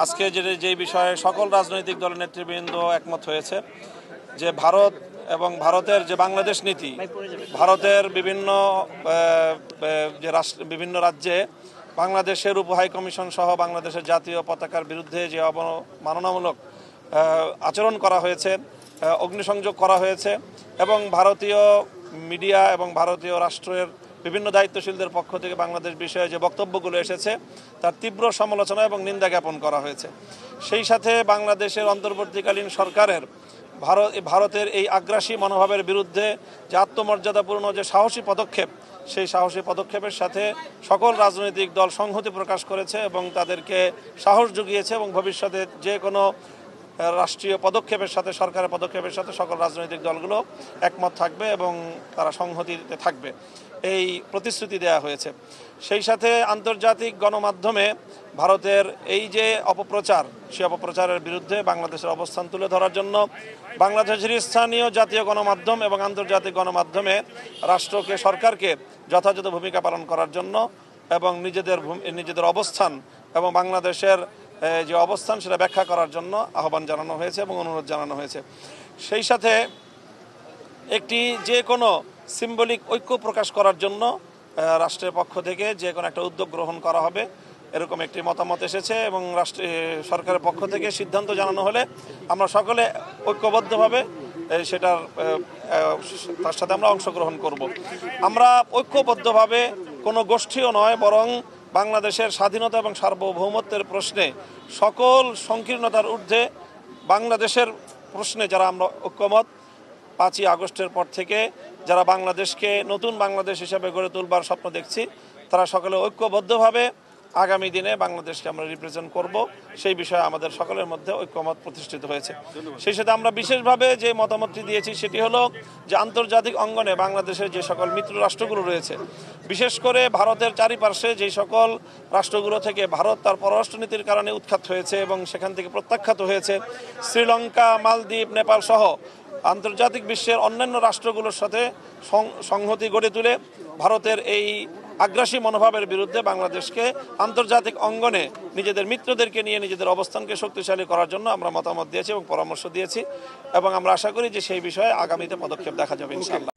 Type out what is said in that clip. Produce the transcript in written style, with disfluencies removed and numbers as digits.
আজকে যে বিষয়ে সকল রাজনৈতিক দলের নেতৃবৃন্দ একমত হয়েছে যে ভারত এবং ভারতের যে বাংলাদেশ নীতি, ভারতের বিভিন্ন রাজ্যে বাংলাদেশের উপ হাই কমিশন সহ বাংলাদেশের জাতীয় পতাকার বিরুদ্ধে যে অবমাননামূলক আচরণ করা হয়েছে, অগ্নিসংযোগ করা হয়েছে এবং ভারতীয় মিডিয়া এবং ভারতীয় রাষ্ট্রের বিভিন্ন দায়িত্বশীলদের পক্ষ থেকে বাংলাদেশ বিষয়ে যে বক্তব্যগুলো এসেছে তার তীব্র সমালোচনা এবং নিন্দা জ্ঞাপন করা হয়েছে। সেই সাথে বাংলাদেশের অন্তর্বর্তীকালীন সরকারের ভারতের এই আগ্রাসী মনোভাবের বিরুদ্ধে যে আত্মমর্যাদাপূর্ণ যে সাহসী পদক্ষেপ, সেই সাহসী পদক্ষেপের সাথে সকল রাজনৈতিক দল সংহতি প্রকাশ করেছে এবং তাদেরকে সাহস জুগিয়েছে এবং ভবিষ্যতে যে কোনো রাষ্ট্রীয় পদক্ষেপের সাথে, সরকারের পদক্ষেপের সাথে সকল রাজনৈতিক দলগুলো একমত থাকবে এবং তারা সংহতিতে থাকবে, এই প্রতিশ্রুতি দেওয়া হয়েছে। সেই সাথে আন্তর্জাতিক গণমাধ্যমে ভারতের এই যে অপপ্রচার, সেই অপপ্রচারের বিরুদ্ধে বাংলাদেশের অবস্থান তুলে ধরার জন্য বাংলাদেশের স্থানীয় জাতীয় গণমাধ্যম এবং আন্তর্জাতিক গণমাধ্যমে রাষ্ট্রকে, সরকারকে যথাযথ ভূমিকা পালন করার জন্য এবং নিজেদের অবস্থান এবং বাংলাদেশের যে অবস্থান সেটা ব্যাখ্যা করার জন্য আহ্বান জানানো হয়েছে এবং অনুরোধ জানানো হয়েছে। সেই সাথে একটি যে কোনো সিম্বলিক ঐক্য প্রকাশ করার জন্য রাষ্ট্রের পক্ষ থেকে যে কোনো একটা উদ্যোগ গ্রহণ করা হবে, এরকম একটি মতামত এসেছে এবং সরকারের পক্ষ থেকে সিদ্ধান্ত জানানো হলে আমরা সকলে ঐক্যবদ্ধভাবে তার সাথে আমরা অংশগ্রহণ করব। আমরা ঐক্যবদ্ধভাবে কোনো গোষ্ঠীও নয়, বরং বাংলাদেশের স্বাধীনতা এবং সার্বভৌমত্বের প্রশ্নে সকল সংকীর্ণতার ঊর্ধ্বে বাংলাদেশের প্রশ্নে যারা আমরা ঐক্যমত, 5ই আগস্টের পর থেকে যারা বাংলাদেশকে নতুন বাংলাদেশ হিসেবে গড়ে তুলবার স্বপ্ন দেখছি, তারা সকলে ঐক্যবদ্ধভাবে আগামী দিনে বাংলাদেশকে আমরা রিপ্রেজেন্ট করব, সেই বিষয়ে আমাদের সকলের মধ্যে ঐক্যমত প্রতিষ্ঠিত হয়েছে। সেই সাথে আমরা বিশেষভাবে যে মতামতটি দিয়েছি সেটি হলো যে আন্তর্জাতিক অঙ্গনে বাংলাদেশের যে সকল মিত্র রাষ্ট্রগুলো রয়েছে, বিশেষ করে ভারতের চারিপার্শ্বে যে সকল রাষ্ট্রগুলো থেকে ভারত তার পররাষ্ট্রনীতির কারণে উৎখাত হয়েছে এবং সেখান থেকে প্রত্যাখ্যাত হয়েছে, শ্রীলঙ্কা, মালদ্বীপ, নেপাল সহ আন্তর্জাতিক বিশ্বের অন্যান্য রাষ্ট্রগুলোর সাথে সংহতি গড়ে তুলে ভারতের এই আগ্রাসী মনোভাবের বিরুদ্ধে বাংলাদেশকে আন্তর্জাতিক অঙ্গনে নিজেদের মিত্রদেরকে নিয়ে নিজেদের অবস্থানকে শক্তিশালী করার জন্য আমরা মতামত দিয়েছি এবং পরামর্শ দিয়েছি এবং আমরা আশা করি যে সেই বিষয়ে আগামীতে পদক্ষেপ দেখা যাবে ইনশাআল্লাহ।